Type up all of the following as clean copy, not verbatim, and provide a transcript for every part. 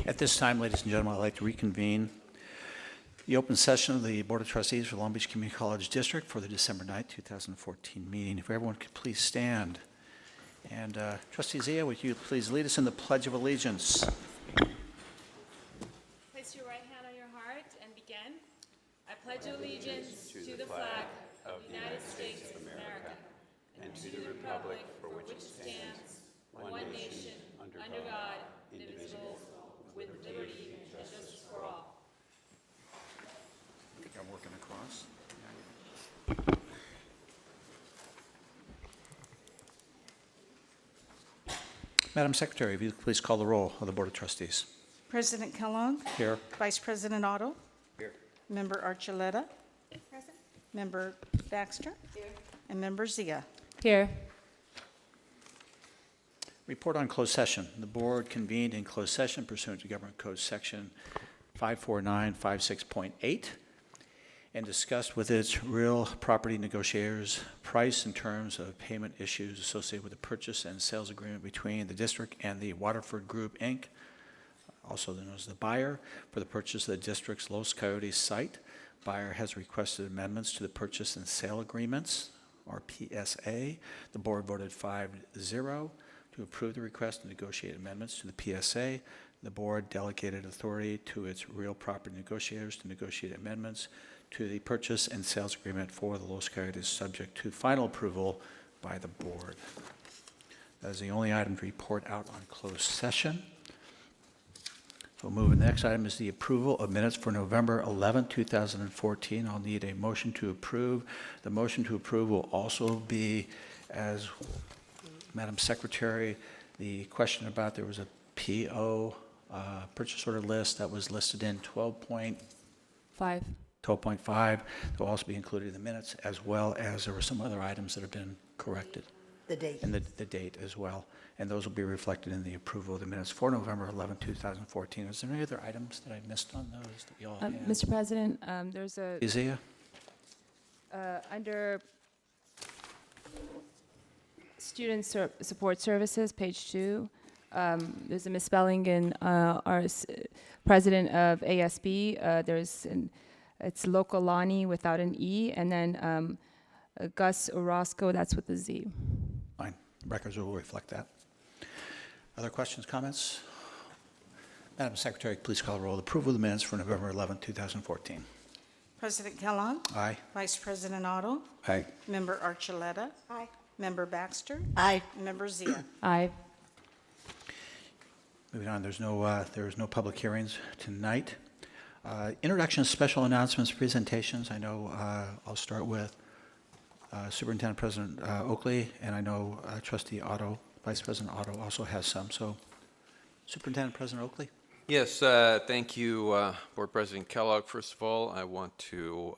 At this time, ladies and gentlemen, I'd like to reconvene the open session of the Board of Trustees for Long Beach Community College District for the December 9th, 2014 meeting. If everyone could please stand. And Trustee Zia, would you please lead us in the Pledge of Allegiance? Place your right hand on your heart and begin. I pledge allegiance to the flag of the United States of America and to the republic for which it stands, one nation, under God, indivisible, with liberty and justice for all. I think I'm working across. Madam Secretary, if you could please call the roll of the Board of Trustees. President Kellogg. Here. Vice President Otto. Here. Member Archuleta. Present. Member Baxter. Here. And Member Zia. Here. Report on closed session. The board convened in closed session pursuant to Government Code Section 54956.8 and discussed with its real property negotiators price and terms of payment issues associated with the purchase and sales agreement between the district and the Waterford Group, Inc., also known as the buyer, for the purchase of the district's Los Coyotes site. Buyer has requested amendments to the purchase and sale agreements, or PSA. The board voted 5-0 to approve the request and negotiate amendments to the PSA. The board delegated authority to its real property negotiators to negotiate amendments to the purchase and sales agreement for the Los Coyotes, subject to final approval by the board. That is the only item to report out on closed session. So we'll move. The next item is the approval of minutes for November 11, 2014. I'll need a motion to approve. The motion to approve will also be, as Madam Secretary, the question about there was a PO purchase order list that was listed in 12.5 that will also be included in the minutes, as well as there were some other items that have been corrected. The date. And the date as well. And those will be reflected in the approval of the minutes for November 11, 2014. Is there any other items that I missed on those that you all had? Mr. President, there's a Isaiah? under Student Support Services, page 2. There's a misspelling in our president of ASB. It's Locolani without an E, and then Gus Orozco, that's with a Z. Fine. Records will reflect that. Other questions, comments? Madam Secretary, please call the roll. Approval of the minutes for November 11, 2014. President Kellogg. Aye. Vice President Otto. Aye. Member Archuleta. Aye. Member Baxter. Aye. And Member Zia. Aye. Moving on, there's no public hearings tonight. Introduction of special announcements, presentations. I know I'll start with Superintendent President Oakley, and I know Trustee Otto, Vice President Otto also has some. So, Superintendent President Oakley. Yes, thank you, Board President Kellogg. First of all, I want to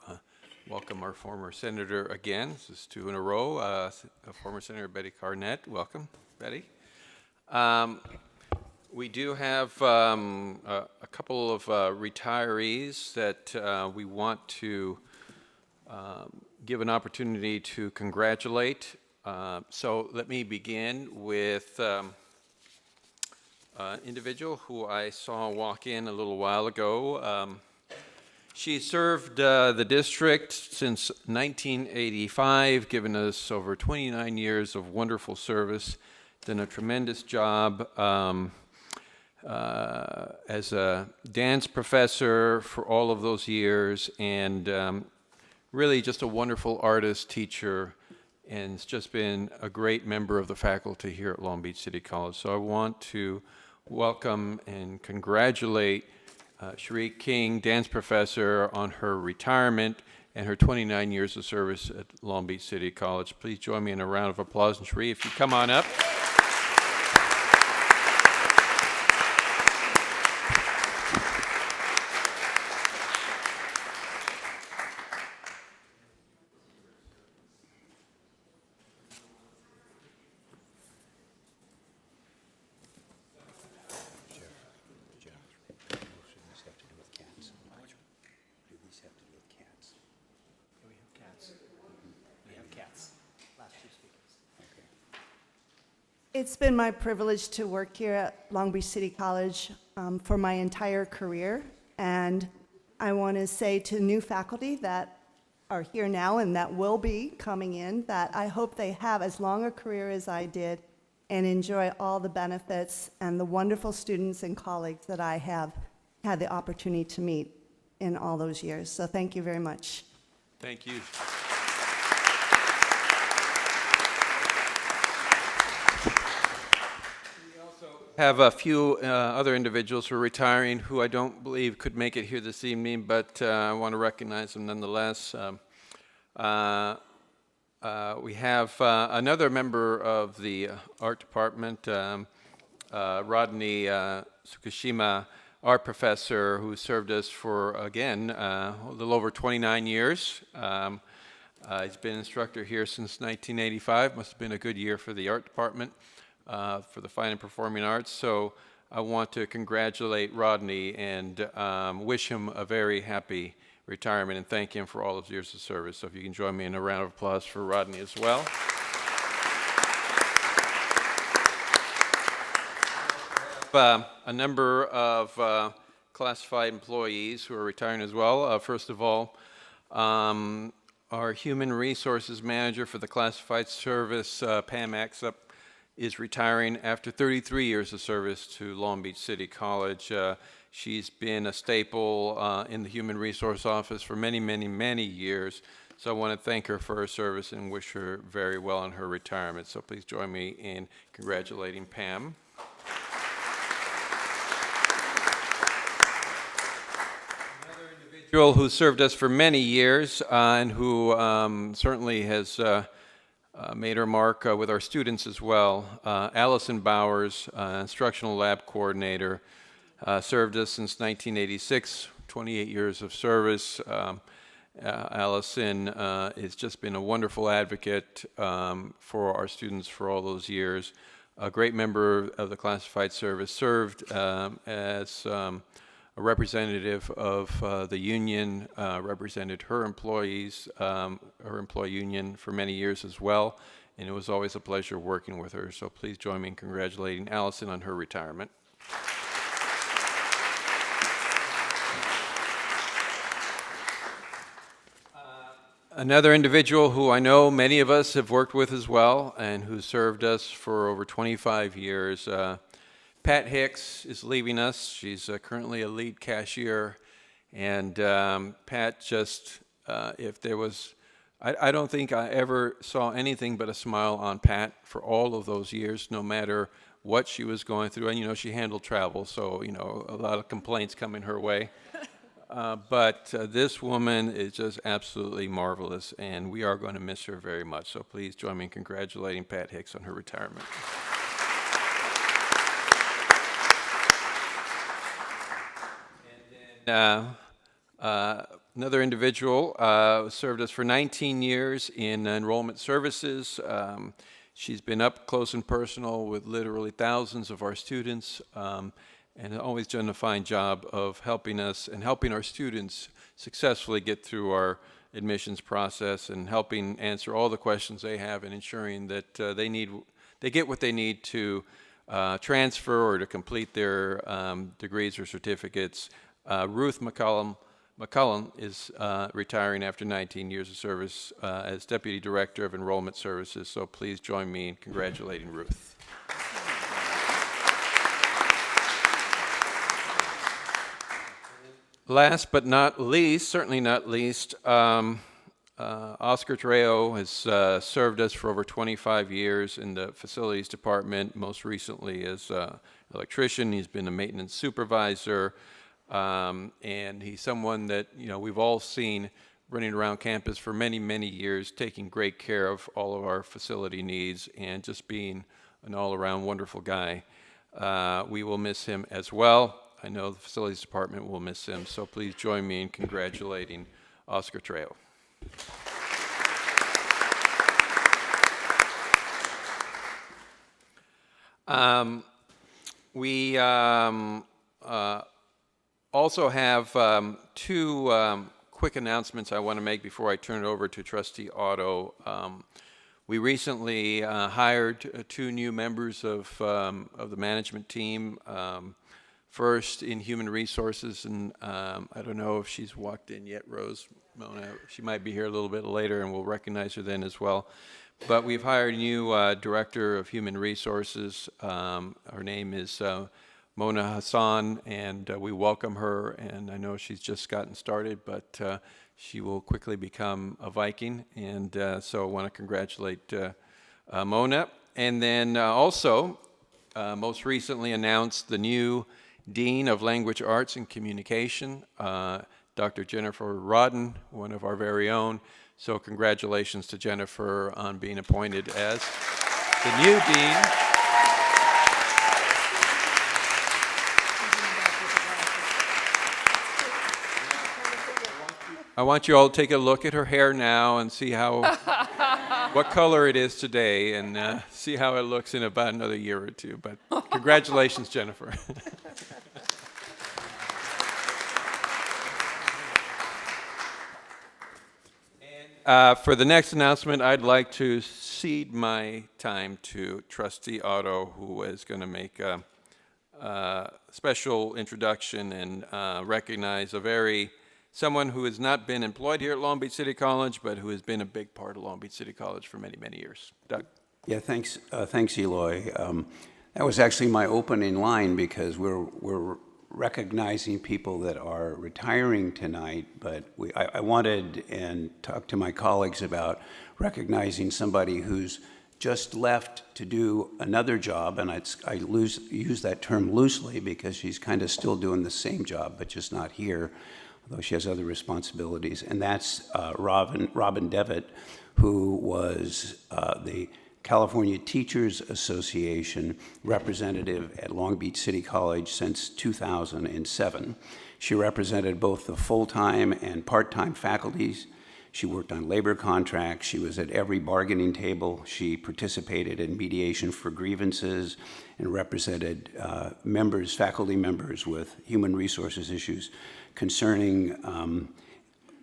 welcome our former senator again. This is 2 in a row. Former Senator Betty Carnett. Welcome, Betty. We do have a couple of retirees that we want to give an opportunity to congratulate. So let me begin with individual who I saw walk in a little while ago. She served the district since 1985, given us over 29 years of wonderful service, done a tremendous job as a dance professor for all of those years, and really just a wonderful artist, teacher, and it's just been a great member of the faculty here at Long Beach City College. So I want to welcome and congratulate Cherie King, dance professor, on her retirement and her 29 years of service at Long Beach City College. Please join me in a round of applause. And Cherie, if you come on up. It's been my privilege to work here at Long Beach City College for my entire career, and I want to say to new faculty that are here now and that will be coming in that I hope they have as long a career as I did and enjoy all the benefits and the wonderful students and colleagues that I have had the opportunity to meet in all those years. So thank you very much. Thank you. Have a few other individuals who are retiring who I don't believe could make it here this evening, but I want to recognize them nonetheless. We have another member of the art department, Rodney Tsukishima, art professor who served us for, again, a little over 29 years. He's been instructor here since 1985. Must have been a good year for the art department. For the Fine and Performing Arts. So I want to congratulate Rodney and wish him a very happy retirement and thank him for all of his years of service. So if you can join me in a round of applause for Rodney as well. A number of classified employees who are retiring as well. First of all, our human resources manager for the classified service, Pam Axup, is retiring after 33 years of service to Long Beach City College. She's been a staple in the Human Resource Office for many, many, many years. So I want to thank her for her service and wish her very well on her retirement. So please join me in congratulating Pam. Another individual who served us for many years and who certainly has made her mark with our students as well. Allison Bowers, instructional lab coordinator, served us since 1986, 28 years of service. Allison has just been a wonderful advocate for our students for all those years. A great member of the classified service, served as a representative of the union, represented her employees, her employee union for many years as well, and it was always a pleasure working with her. So please join me in congratulating Allison on her retirement. Another individual who I know many of us have worked with as well and who served us for over 25 years, Pat Hicks is leaving us. She's currently a lead cashier, and Pat just, if there was, I don't think I ever saw anything but a smile on Pat for all of those years, no matter what she was going through. And, you know, she handled travel, so, you know, a lot of complaints coming her way. But this woman is just absolutely marvelous, and we are going to miss her very much. So please join me in congratulating Pat Hicks on her retirement. Another individual served us for 19 years in enrollment services. She's been up close and personal with literally thousands of our students and always done a fine job of helping us and helping our students successfully get through our admissions process and helping answer all the questions they have and ensuring that they get what they need to transfer or to complete their degrees or certificates. Ruth McCullum is retiring after 19 years of service as Deputy Director of Enrollment Services, so please join me in congratulating Ruth. Last but not least, certainly not least, Oscar Trejo has served us for over 25 years in the facilities department, most recently as an electrician. He's been a maintenance supervisor. And he's someone that, you know, we've all seen running around campus for many, many years, taking great care of all of our facility needs and just being an all-around wonderful guy. We will miss him as well. I know the facilities department will miss him, so please join me in congratulating Oscar Trejo. We also have two quick announcements I want to make before I turn it over to Trustee Otto. We recently hired two new members of the management team. First in human resources, and I don't know if she's walked in yet, Rose Mona. She might be here a little bit later, and we'll recognize her then as well. But we've hired a new director of human resources. Her name is Mona Hassan, and we welcome her. And I know she's just gotten started, but she will quickly become a Viking. And so I want to congratulate Mona. And then also, most recently announced the new Dean of Language Arts and Communication, Dr. Jennifer Rodden, one of our very own. So congratulations to Jennifer on being appointed as the new Dean. I want you all to take a look at her hair now and see what color it is today, and see how it looks in about another year or two. But congratulations, Jennifer. For the next announcement, I'd like to cede my time to Trustee Otto, who is going to make a special introduction and recognize someone who has not been employed here at Long Beach City College, but who has been a big part of Long Beach City College for many, many years. Doug? Yeah, thanks, Eloy. That was actually my opening line, because we're recognizing people that are retiring tonight, but I wanted and talked to my colleagues about recognizing somebody who's just left to do another job, and I use that term loosely because she's kind of still doing the same job, but just not here, although she has other responsibilities, and that's Robin Devitt, who was the California Teachers Association representative at Long Beach City College since 2007. She represented both the full-time and part-time faculties. She worked on labor contracts. She was at every bargaining table. She participated in mediation for grievances and represented faculty members with human resources issues concerning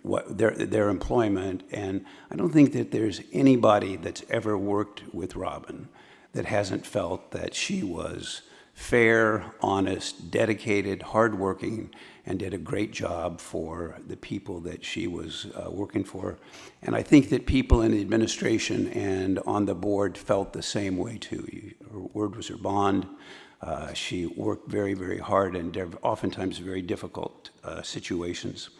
their employment. And I don't think that there's anybody that's ever worked with Robin that hasn't felt that she was fair, honest, dedicated, hardworking, and did a great job for the people that she was working for. And I think that people in the administration and on the board felt the same way too. Her word was her bond. She worked very, very hard, and oftentimes very difficult situations.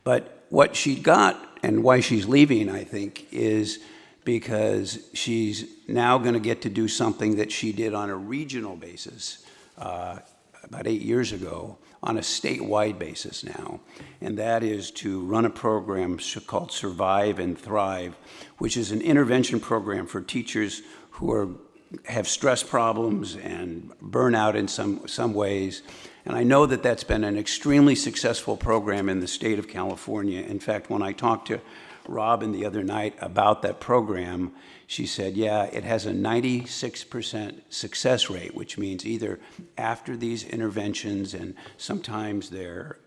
But what she got and why she's leaving, I think, is because she's now going to get to do something that she did on a regional basis about 8 years ago, on a statewide basis now. And that is to run a program called Survive and Thrive, which is an intervention program for teachers who have stress problems and burnout in some ways. And I know that that's been an extremely successful program in the state of California. In fact, when I talked to Robin the other night about that program, she said, yeah, it has a 96% success rate, which means either after these interventions, and sometimes they're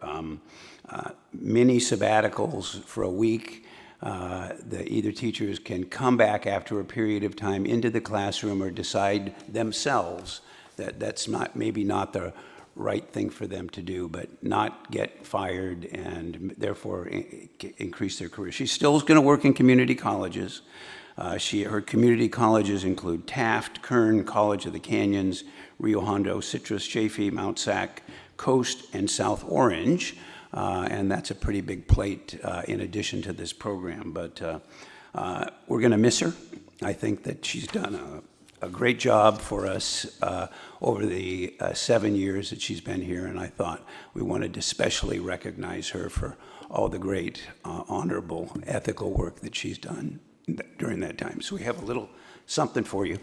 mini sabbaticals for a week, either teachers can come back after a period of time into the classroom or decide themselves that that's maybe not the right thing for them to do, but not get fired and therefore increase their career. She still is going to work in community colleges. Her community colleges include Taft, Kern, College of the Canyons, Rio Hondo, Citrus, Chaffey, Mount Sac, Coast, and South Orange. And that's a pretty big plate in addition to this program. But we're going to miss her. I think that she's done a great job for us over the 7 years that she's been here, and I thought we wanted to especially recognize her for all the great, honorable, ethical work that she's done during that time. So we have a little something for you.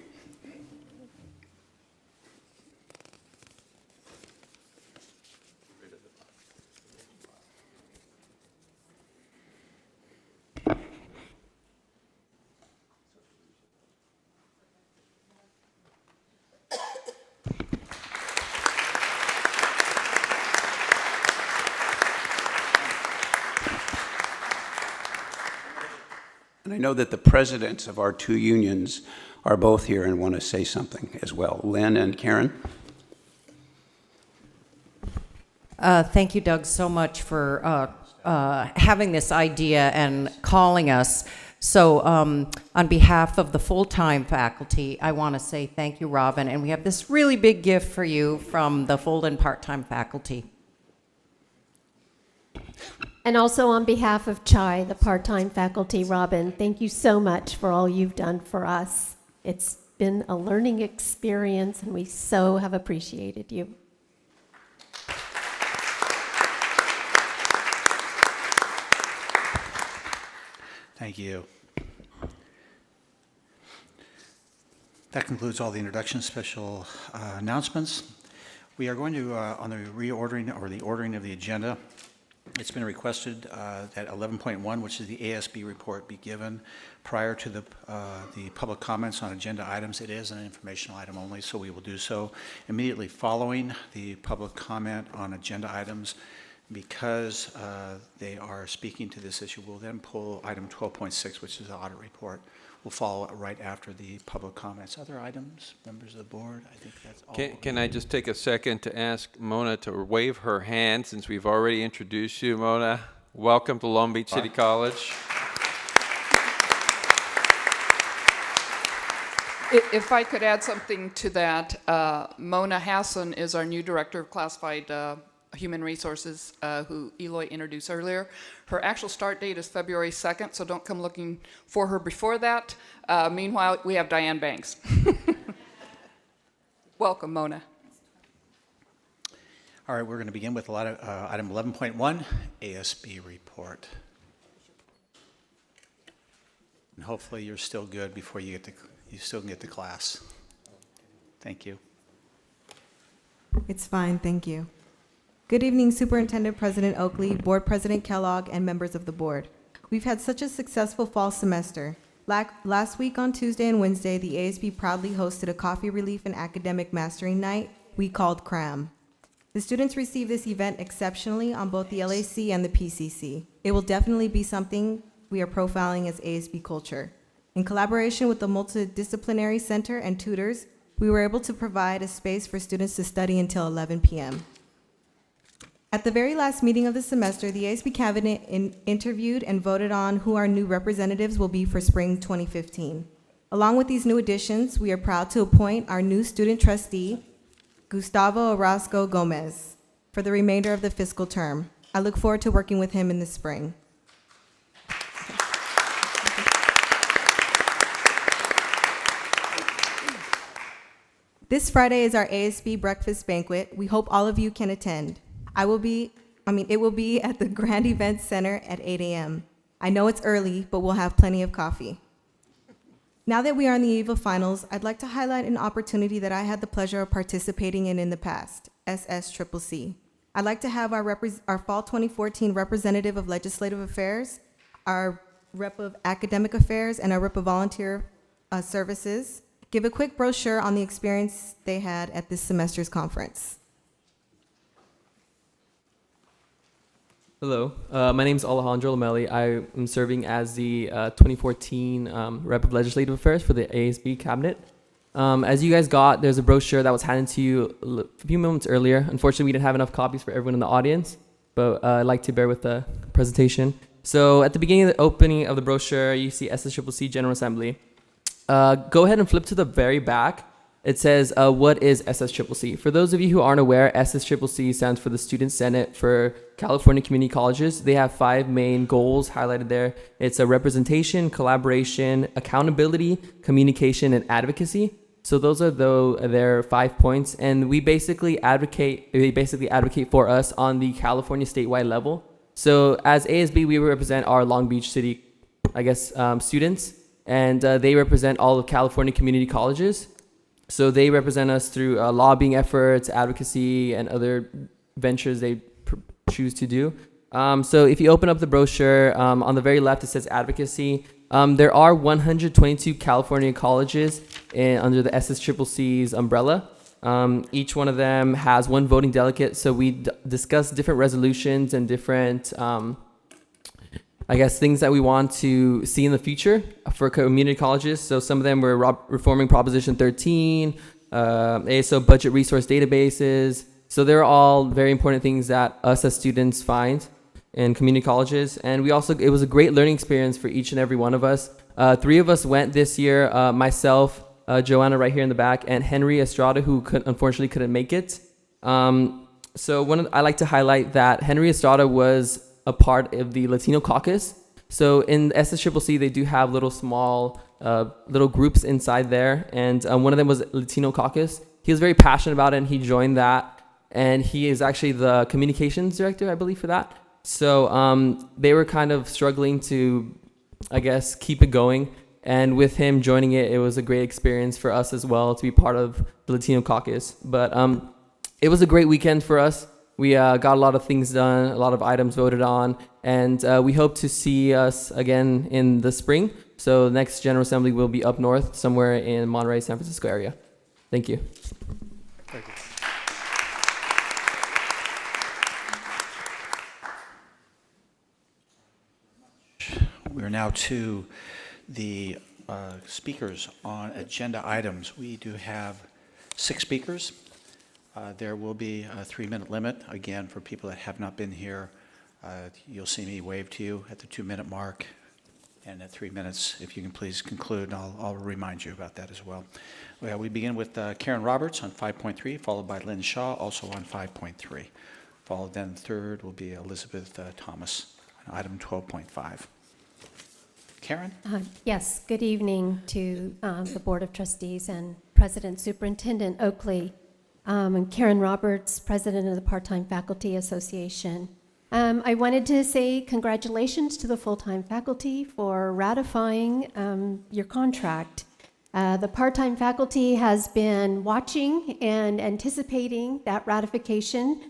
And I know that the presidents of our two unions are both here and want to say something as well. Lynn and Karen? Thank you, Doug, so much for having this idea and calling us. So on behalf of the full-time faculty, I want to say thank you, Robin, and we have this really big gift for you from the full and part-time faculty. And also on behalf of CHI, the part-time faculty, Robin, thank you so much for all you've done for us. It's been a learning experience, and we so have appreciated you. Thank you. That concludes all the introduction special announcements. We are going to, on the reordering or the ordering of the agenda, it's been requested that 11.1, which is the ASB report, be given prior to the public comments on agenda items. It is an informational item only, so we will do so immediately following the public comment on agenda items. Because they are speaking to this issue, we'll then pull item 12.6, which is the audit report. We'll follow it right after the public comments. Other items, members of the board? I think that's all. Can I just take a second to ask Mona to wave her hand since we've already introduced you, Mona? Welcome to Long Beach City College. If I could add something to that, Mona Hassan is our new Director of Classified Human Resources, who Eloy introduced earlier. Her actual start date is February 2nd, so don't come looking for her before that. Meanwhile, we have Diane Banks. Welcome, Mona. All right, we're going to begin with item 11.1, ASB report. And hopefully you're still good before you still can get to class. Thank you. It's fine, thank you. Good evening, Superintendent President Oakley, Board President Kellogg, and members of the board. We've had such a successful fall semester. Last week on Tuesday and Wednesday, the ASB proudly hosted a coffee relief and academic mastering night we called CRAM. The students received this event exceptionally on both the LAC and the PCC. It will definitely be something we are profiling as ASB culture. In collaboration with the Multidisciplinary Center and tutors, we were able to provide a space for students to study until 11 p.m. At the very last meeting of the semester, the ASB Cabinet interviewed and voted on who our new representatives will be for spring 2015. Along with these new additions, we are proud to appoint our new student trustee, Gustavo Orozco Gomez, for the remainder of the fiscal term. I look forward to working with him in the spring. This Friday is our ASB breakfast banquet. We hope all of you can attend. It will be at the Grand Events Center at 8 a.m. I know it's early, but we'll have plenty of coffee. Now that we are on the eve of finals, I'd like to highlight an opportunity that I had the pleasure of participating in the past, SSCCC. I'd like to have our Fall 2014 Representative of Legislative Affairs, our Rep of Academic Affairs, and our Rep of Volunteer Services give a quick brochure on the experience they had at this semester's conference. Hello, my name is Alejandro Lamelli. I am serving as the 2014 Rep of Legislative Affairs for the ASB Cabinet. As you guys got, there's a brochure that was handed to you a few moments earlier. Unfortunately, we didn't have enough copies for everyone in the audience, but I'd like to bear with the presentation. So at the beginning of the opening of the brochure, you see SSCCC General Assembly. Go ahead and flip to the very back. It says, what is SSCCC? For those of you who aren't aware, SSCCC stands for the Student Senate for California Community Colleges. They have 5 main goals highlighted there. It's a representation, collaboration, accountability, communication, and advocacy. So those are their 5 points. And they basically advocate for us on the California statewide level. So as ASB, we represent our Long Beach City, students, and they represent all of California community colleges. So they represent us through lobbying efforts, advocacy, and other ventures they choose to do. So if you open up the brochure, on the very left it says advocacy. There are 122 California colleges under the SSCCC's umbrella. Each one of them has 1 voting delegate, so we discuss different resolutions and different I guess, things that we want to see in the future for community colleges. So some of them were reforming Proposition 13, ASO budget resource databases. So they're all very important things that us as students find in community colleges. And it was a great learning experience for each and every one of us. 3 of us went this year, myself, Joanna right here in the back, and Henry Estrada, who unfortunately couldn't make it. So I like to highlight that Henry Estrada was a part of the Latino caucus. So in SSCCC, they do have little small little groups inside there, and one of them was Latino caucus. He was very passionate about it, and he joined that, and he is actually the communications director, I believe, for that. So they were kind of struggling to, I guess, keep it going. And with him joining it, it was a great experience for us as well to be part of the Latino caucus. But it was a great weekend for us. We got a lot of things done, a lot of items voted on, and we hope to see us again in the spring. So the next General Assembly will be up north, somewhere in Monterey, San Francisco area. Thank you. Very good. We are now to the speakers on agenda items. We do have 6 speakers. There will be a 3-minute limit. Again, for people that have not been here, you'll see me wave to you at the 2-minute mark. And at 3 minutes, if you can please conclude, I'll remind you about that as well. We begin with Karen Roberts on 5.3, followed by Lynn Shaw, also on 5.3. Followed then third will be Elizabeth Thomas on item 12.5. Karen? Yes, good evening to the Board of Trustees and President Superintendent Oakley. I'm Karen Roberts, President of the Part-Time Faculty Association. I wanted to say congratulations to the full-time faculty for ratifying your contract. The part-time faculty has been watching and anticipating that ratification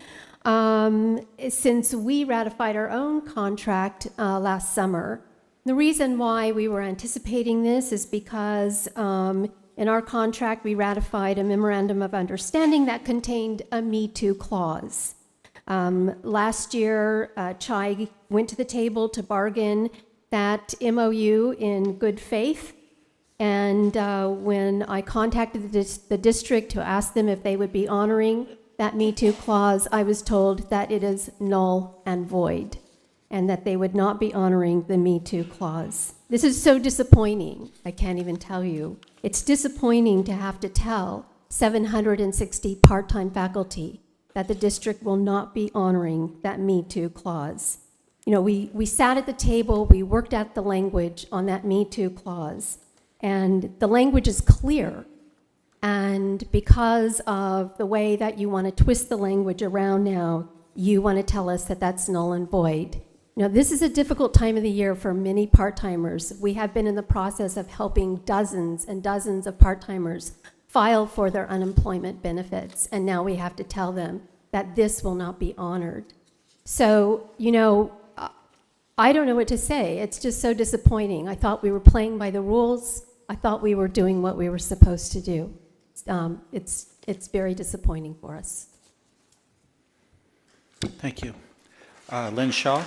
since we ratified our own contract last summer. The reason why we were anticipating this is because in our contract we ratified a memorandum of understanding that contained a Me Too clause. Last year, CHI went to the table to bargain that MOU in good faith, and when I contacted the district to ask them if they would be honoring that Me Too clause, I was told that it is null and void, and that they would not be honoring the Me Too clause. This is so disappointing, I can't even tell you. It's disappointing to have to tell 760 part-time faculty that the district will not be honoring that Me Too clause. You know, we sat at the table, we worked out the language on that Me Too clause, and the language is clear. And because of the way that you want to twist the language around now, you want to tell us that that's null and void. Now, this is a difficult time of the year for many part-timers. We have been in the process of helping dozens and dozens of part-timers file for their unemployment benefits, and now we have to tell them that this will not be honored. So, you know, I don't know what to say. It's just so disappointing. I thought we were playing by the rules. I thought we were doing what we were supposed to do. It's very disappointing for us. Thank you. Lynn Shaw,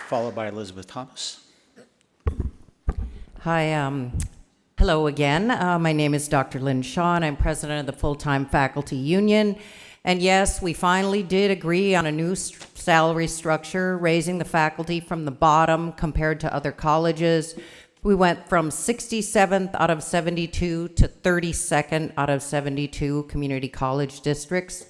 followed by Elizabeth Thomas. Hi, hello again. My name is Dr. Lynn Shaw, and I'm president of the Full-Time Faculty Union. And yes, we finally did agree on a new salary structure, raising the faculty from the bottom compared to other colleges. We went from 67th out of 72 to 32nd out of 72 community college districts.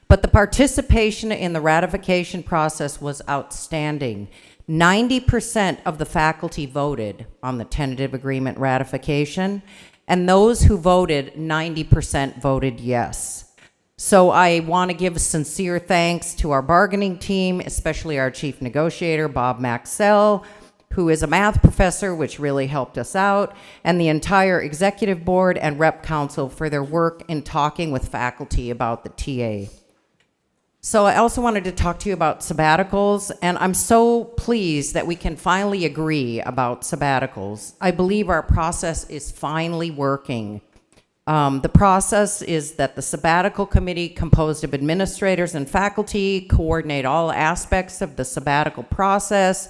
But the participation in the ratification process was outstanding. 90% of the faculty voted on the tentative agreement ratification, and those who voted, 90% voted yes. So I want to give sincere thanks to our bargaining team, especially our chief negotiator, Bob Maxell, who is a math professor, which really helped us out, and the entire executive board and rep council for their work in talking with faculty about the TA. So I also wanted to talk to you about sabbaticals, and I'm so pleased that we can finally agree about sabbaticals. I believe our process is finally working. The process is that the sabbatical committee, composed of administrators and faculty, coordinate all aspects of the sabbatical process.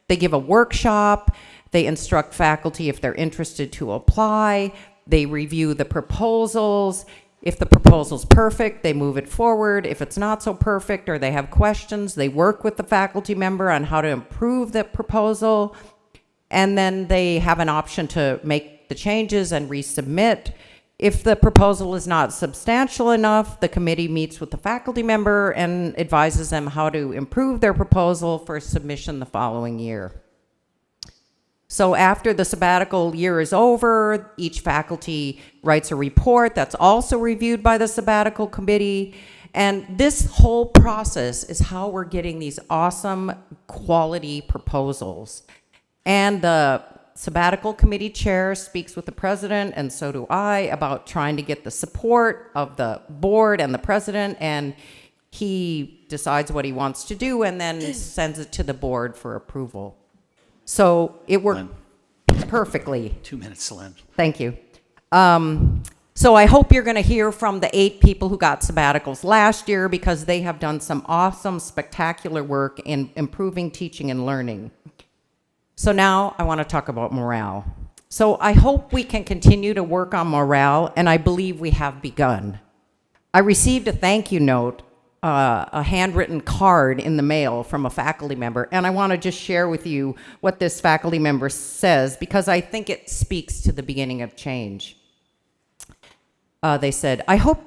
They give a workshop. They instruct faculty if they're interested to apply. They review the proposals. If the proposal's perfect, they move it forward. If it's not so perfect or they have questions, they work with the faculty member on how to improve the proposal. And then they have an option to make the changes and resubmit. If the proposal is not substantial enough, the committee meets with the faculty member and advises them how to improve their proposal for submission the following year. So after the sabbatical year is over, each faculty writes a report that's also reviewed by the sabbatical committee. And this whole process is how we're getting these awesome quality proposals. And the sabbatical committee chair speaks with the president, and so do I, about trying to get the support of the board and the president, and he decides what he wants to do and then sends it to the board for approval. So it worked perfectly. 2 minutes, Lynn. Thank you. So I hope you're going to hear from the 8 people who got sabbaticals last year, because they have done some awesome, spectacular work in improving teaching and learning. So now I want to talk about morale. So I hope we can continue to work on morale, and I believe we have begun. I received a thank you note, a handwritten card in the mail from a faculty member, and I want to just share with you what this faculty member says, because I think it speaks to the beginning of change. They said, "I hope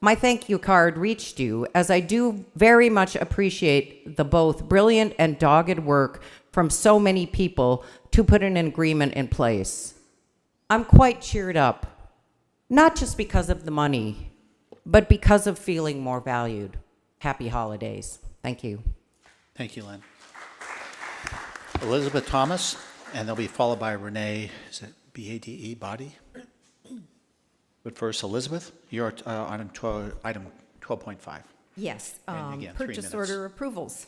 my thank you card reached you, as I do very much appreciate the both brilliant and dogged work from so many people to put an agreement in place. I'm quite cheered up, not just because of the money, but because of feeling more valued. Happy holidays." Thank you. Thank you, Lynn. Elizabeth Thomas, and they'll be followed by Renee, is it B-A-D-E, Body? But first, Elizabeth, you're at item 12.5. Yes, And again, 3 purchase minutes. order approvals.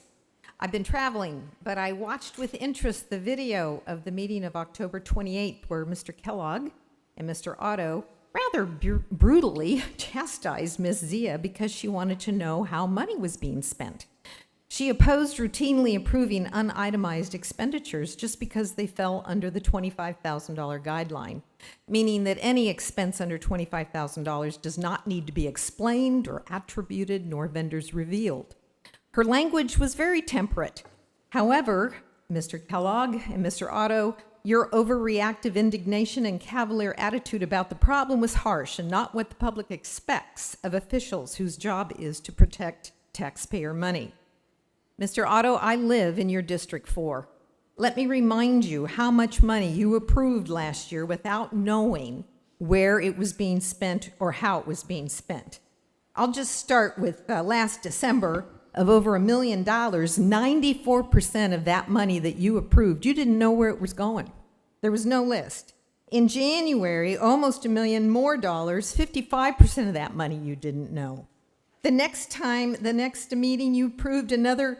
I've been traveling, but I watched with interest the video of the meeting of October 28th, where Mr. Kellogg and Mr. Otto rather brutally chastised Ms. Zia because she wanted to know how money was being spent. She opposed routinely approving unitemized expenditures just because they fell under the $25,000 guideline, meaning that any expense under $25,000 does not need to be explained or attributed nor vendors revealed. Her language was very temperate. However, Mr. Kellogg and Mr. Otto, your overreactive indignation and cavalier attitude about the problem was harsh and not what the public expects of officials whose job is to protect taxpayer money. Mr. Otto, I live in your District 4. Let me remind you how much money you approved last year without knowing where it was being spent or how it was being spent. I'll just start with last December, of over $1 million, 94% of that money that you approved, you didn't know where it was going. There was no list. In January, almost $1 million more, 55% of that money you didn't know. The next meeting, you approved another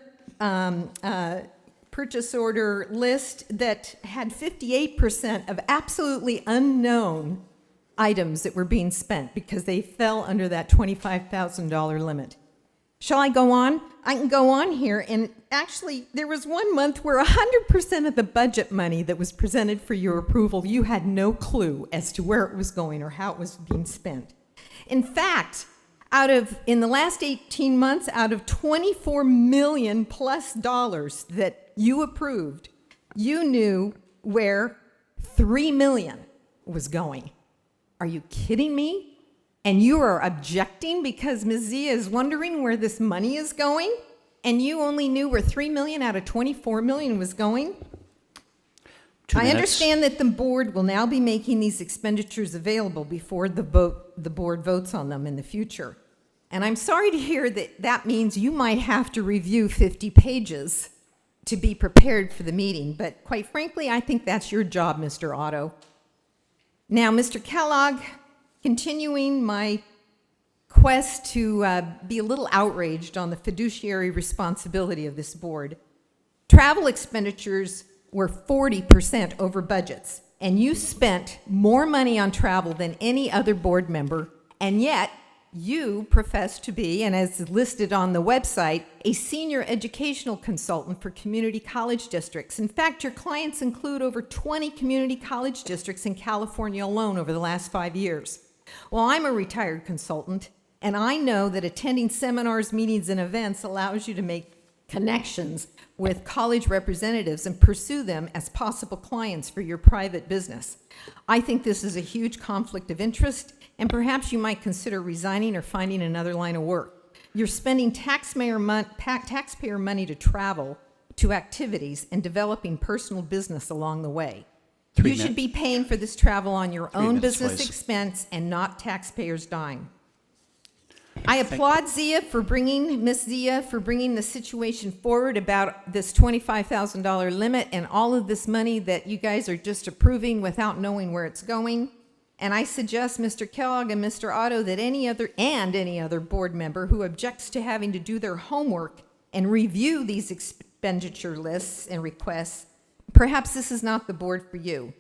purchase order list that had 58% of absolutely unknown items that were being spent because they fell under that $25,000 limit. Shall I go on? I can go on here, and actually, there was one month where 100% of the budget money that was presented for your approval, you had no clue as to where it was going or how it was being spent. In fact, in the last 18 months, out of $24 million plus that you approved, you knew where $3 million was going. Are you kidding me? And you are objecting because Ms. Zia is wondering where this money is going, and you only knew where $3 million out of $24 million was going? 2 I minutes. understand that the board will now be making these expenditures available before the board votes on them in the future. And I'm sorry to hear that that means you might have to review 50 pages to be prepared for the meeting, but quite frankly, I think that's your job, Mr. Otto. Now, Mr. Kellogg, continuing my quest to be a little outraged on the fiduciary responsibility of this board, travel expenditures were 40% over budgets, and you spent more money on travel than any other board member, and yet you profess to be, and as listed on the website, a senior educational consultant for community college districts. In fact, your clients include over 20 community college districts in California alone over the last 5 years. Well, I'm a retired consultant, and I know that attending seminars, meetings, and events allows you to make connections with college representatives and pursue them as possible clients for your private business. I think this is a huge conflict of interest, and perhaps you might consider resigning or finding another line of work. You're spending taxpayer money to travel to activities and developing personal business along the way. You should be paying for this travel on your own minutes, business please. expense and not taxpayers' dime. I applaud Zia for Ms. Zia for bringing the situation forward about this $25,000 limit and all of this money that you guys are just approving without knowing where it's going. And I suggest, Mr. Kellogg and Mr. Otto, that any other board member who objects to having to do their homework and review these expenditure lists and requests, perhaps this is not the board for you.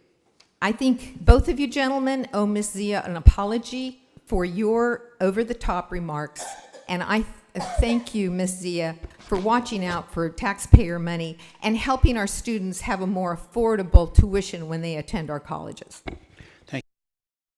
I think both of you gentlemen owe Ms. Zia an apology for your over-the-top remarks, and I thank you, Ms. Zia, for watching out for taxpayer money and helping our students have a more affordable tuition when they attend our colleges.